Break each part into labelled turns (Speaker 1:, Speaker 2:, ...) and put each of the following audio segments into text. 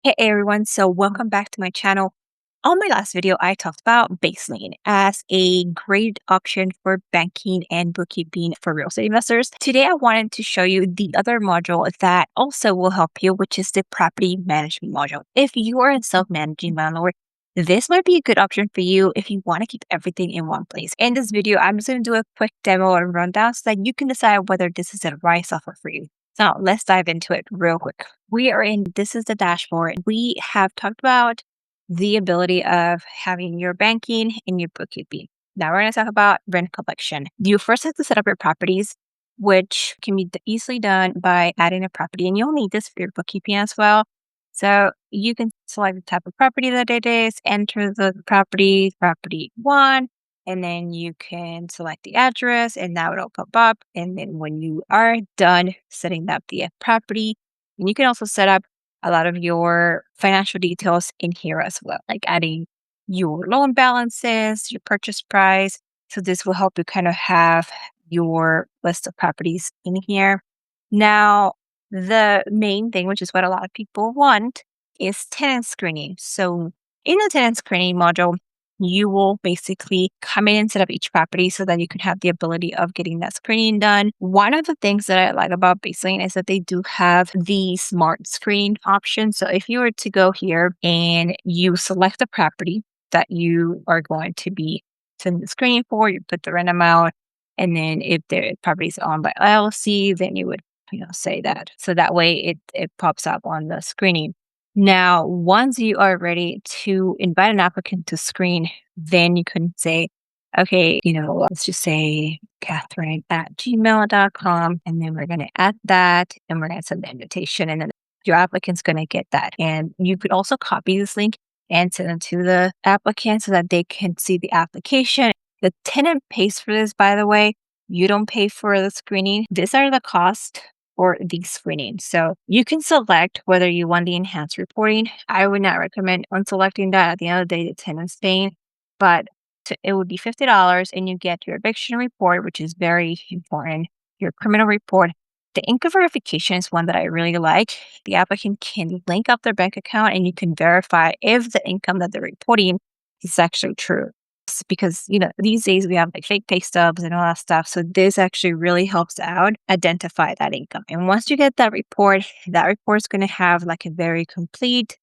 Speaker 1: Hey everyone, so welcome back to my channel. On my last video, I talked about Baselane as a great option for banking and bookkeeping for real estate investors. Today, I wanted to show you the other module that also will help you, which is the property management module. If you are a self-managing landlord, this might be a good option for you if you want to keep everything in one place. In this video, I'm just going to do a quick demo and rundown so that you can decide whether this is the right software for you. So let's dive into it real quick. This is the dashboard. We have talked about the ability of having your banking and your bookkeeping. Now we're going to talk about rent collection. You first have to set up your properties, which can be easily done by adding a property, and you'll need this for your bookkeeping as well. So you can select the type of property that it is, enter the property one, and then you can select the address and that will pop up. And then when you are done setting up the property, and you can also set up a lot of your financial details in here as well, like adding your loan balances, your purchase price. So this will help you kind of have your list of properties in here. Now, the main thing, which is what a lot of people want, is tenant screening. So in the tenant screening module, you will basically come in and set up each property so that you can have the ability of getting that screening done. One of the things that I like about Baselane is that they do have the smart screen option. So if you were to go here and you select the property that you are going to be sending the screening for, you put the rent amount, and then if the property is owned by LLC, then you would say that. So that way it pops up on the screening. Now, once you are ready to invite an applicant to screen, then you can say, okay, let's just say Catherine@gmail.com. And then we're going to add that and we're going to send the invitation. And then your applicant's going to get that. And you could also copy this link and send it to the applicant so that they can see the application. The tenant pays for this, by the way. You don't pay for the screening. These are the costs for the screening. So you can select whether you want the enhanced reporting. I would not recommend unselecting that. At the end of the day, the tenant's paying, but it would be $50 and you get your eviction report, which is very important, your criminal report. The income verification is one that I really like. The applicant can link up their bank account and you can verify if the income that they're reporting is actually true. Because these days we have like fake pay stubs and all that stuff, so this actually really helps out identify that income. And once you get that report is going to have like a very complete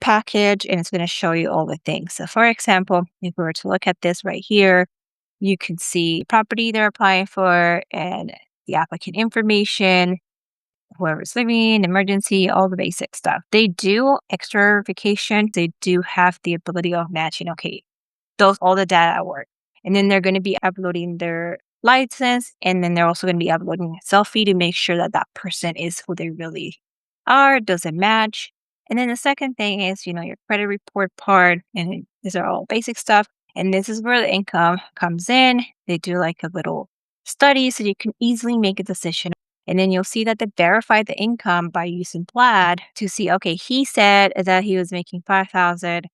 Speaker 1: package and it's going to show you all the things. So for example, if we were to look at this right here, you can see property they're applying for and the applicant information, whoever's living, emergency, all the basic stuff. They do extra verification. They do have the ability of matching, okay, all the data at work. And then they're going to be uploading their license, and then they're also going to be uploading a selfie to make sure that that person is who they really are, doesn't match. And then the second thing is, your credit report part, and these are all basic stuff. And this is where the income comes in. They do like a little study so you can easily make a decision. And then you'll see that they verify the income by using Plaid to see, okay, he said that he was making 5,000.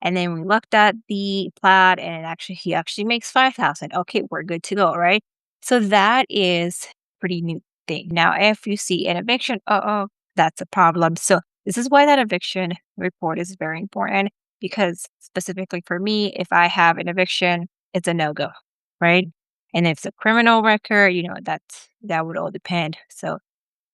Speaker 1: And then we looked at the Plaid and he actually makes 5,000. Okay, we're good to go, right? So that is pretty new thing. Now, if you see an eviction, that's a problem. So this is why that eviction report is very important, because specifically for me, if I have an eviction, it's a no-go, right? And if it's a criminal record, that would all depend. So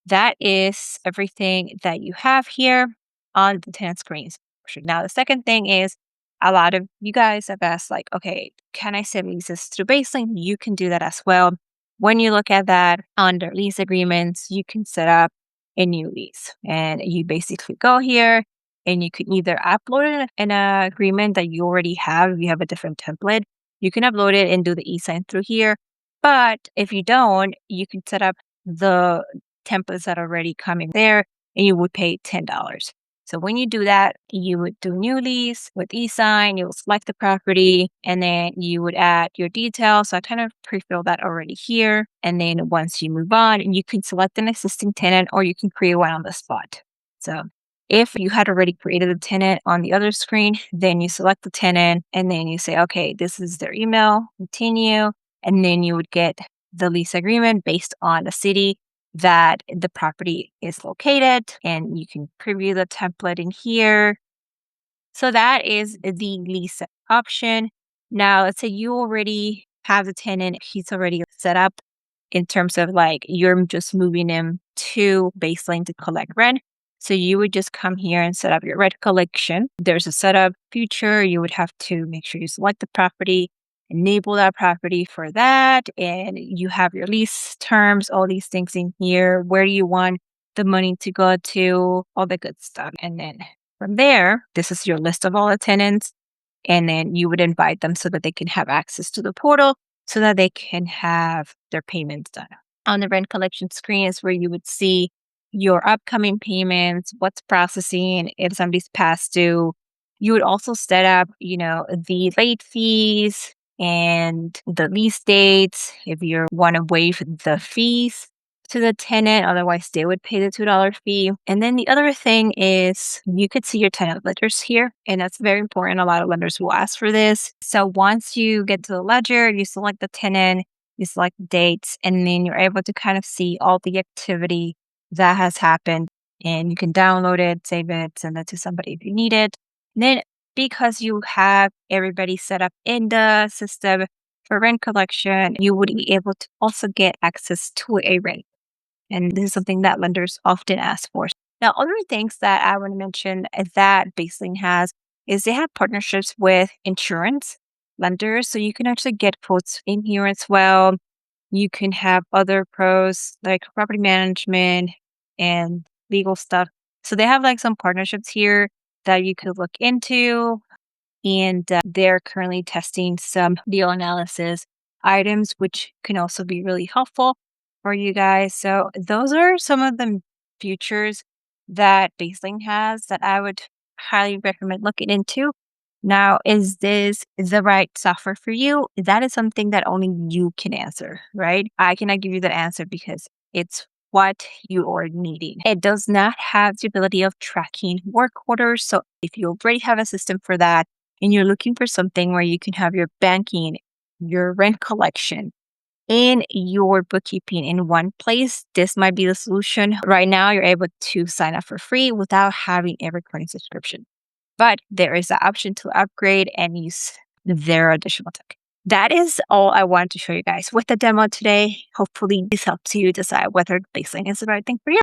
Speaker 1: that is everything that you have here on the tenant screens. Now, the second thing is, a lot of you guys have asked, like, okay, can I send leases through Baselane? You can do that as well. When you look at that under lease agreements, you can set up a new lease. And you basically go here and you can either upload an agreement that you already have. If you have a different template, you can upload it and do the e-sign through here. But if you don't, you can set up the templates that are already coming there and you would pay $10. So when you do that, you would do new lease with e-sign, you will select the property, and then you would add your details. So I kind of pre-fill that already here. And then once you move on, you can select an existing tenant or you can create one on the spot. So if you had already created a tenant on the other screen, then you select the tenant and then you say, okay, this is their email, continue, and then you would get the lease agreement based on the city that the property is located, and you can preview the template in here. So that is the lease option. Now, let's say you already have the tenant, he's already set up in terms of like you're just moving him to Baselane to collect rent. So you would just come here and set up your rent collection. There's a setup feature. You would have to make sure you select the property, enable that property for that, and you have your lease terms, all these things in here. Where do you want the money to go to? All the good stuff. And then from there, this is your list of all the tenants. And then you would invite them so that they can have access to the portal so that they can have their payments done. On the rent collection screen is where you would see your upcoming payments, what's processing, if somebody's past due. You would also set up, the late fees and the lease dates if you want to waive the fees to the tenant. Otherwise, they would pay the $2 fee. And then the other thing is you could see your tenant ledgers here. And that's very important. A lot of lenders will ask for this. So once you get to the ledger, you select the tenant, you select dates, and then you're able to kind of see all the activity that has happened. And you can download it, save it, send it to somebody if you need it. And then because you have everybody set up in the system for rent collection, you would be able to also get access to a rent. And this is something that lenders often ask for. Now, other things that I want to mention that Baselane has is they have partnerships with insurance lenders. So you can actually get quotes in here as well. You can have other pros like property management and legal stuff. So they have like some partnerships here that you could look into. And they're currently testing some deal analysis items, which can also be really helpful for you guys. So those are some of the features that Baselane has that I would highly recommend looking into. Now, is this the right software for you? That is something that only you can answer, right? I cannot give you the answer because it's what you are needing. It does not have the ability of tracking work orders. So if you already have a system for that and you're looking for something where you can have your banking, your rent collection, and your bookkeeping in one place, this might be the solution. Right now, you're able to sign up for free without having a recurring subscription. But there is the option to upgrade and use their additional tech. That is all I wanted to show you guys with the demo today. Hopefully, this helps you decide whether Baselane is the right thing for you.